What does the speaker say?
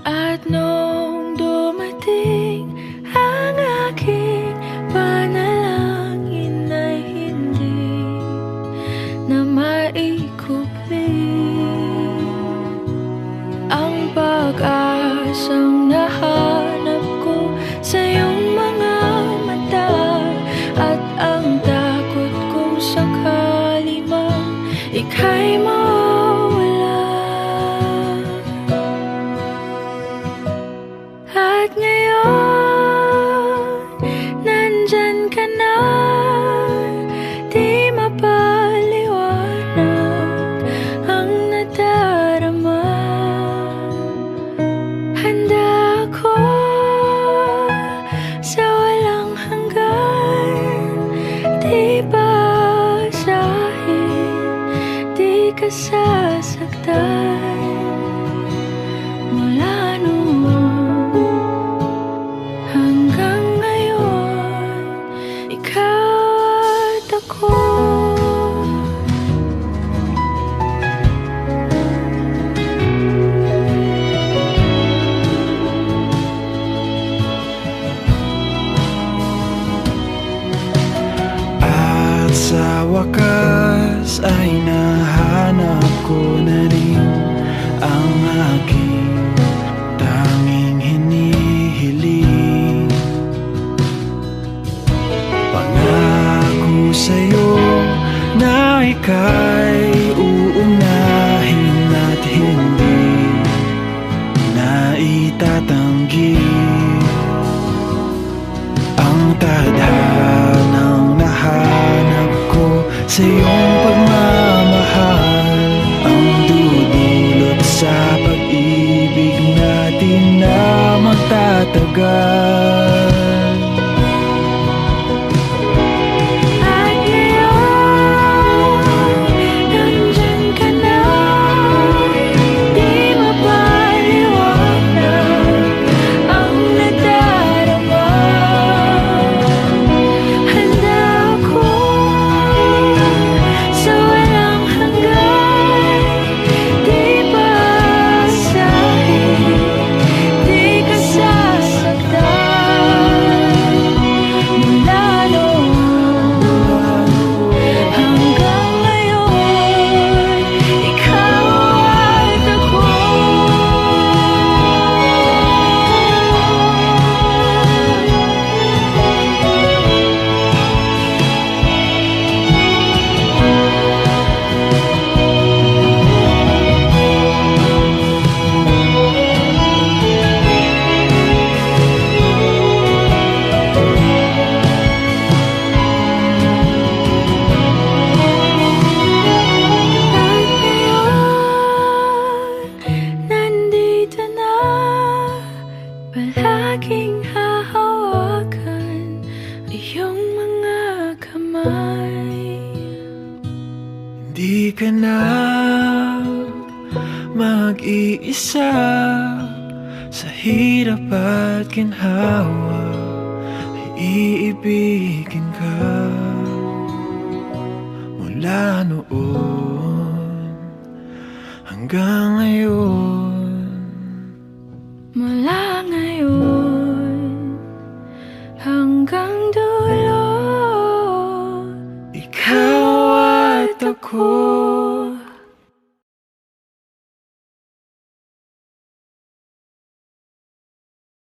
At nung dumating ang aking panalangin ay hindi na maikupli ang pag-asang nahanap ko sa iyong mga mata, at ang takot kong sakali mang ika'y mawala. At ngayon, nandyan ka na, di mapaliwanag ang nadarama. Handa ako sa walang hanggan, di basahin, di ka sasaktan. Mula noon hanggang ngayon, ikaw at ako. At sa wakas ay nahanap ko na rin ang aking tanging hinihiling. Pangako sa'yo na ika'y uunahin at hindi na itatanggi ang tadhanang nahanap ko sa iyong pagmamahal, ang dudulot sa pag-ibig natin na magtatagal. At ngayon, nandyan ka na, di mapaliwanag ang nadarama. Handa ako sa walang hanggan, di basahin, di ka sasaktan. Mula noon hanggang ngayon, ikaw at ako. At ngayon, nandito na, palaging hahawakan iyong mga kamay. Di ka na mag-iisa sa hirap at ginhawa, ay iibigin ka. Mula noon hanggang ngayon, Mula ngayon hanggang dulo, ikaw at ako.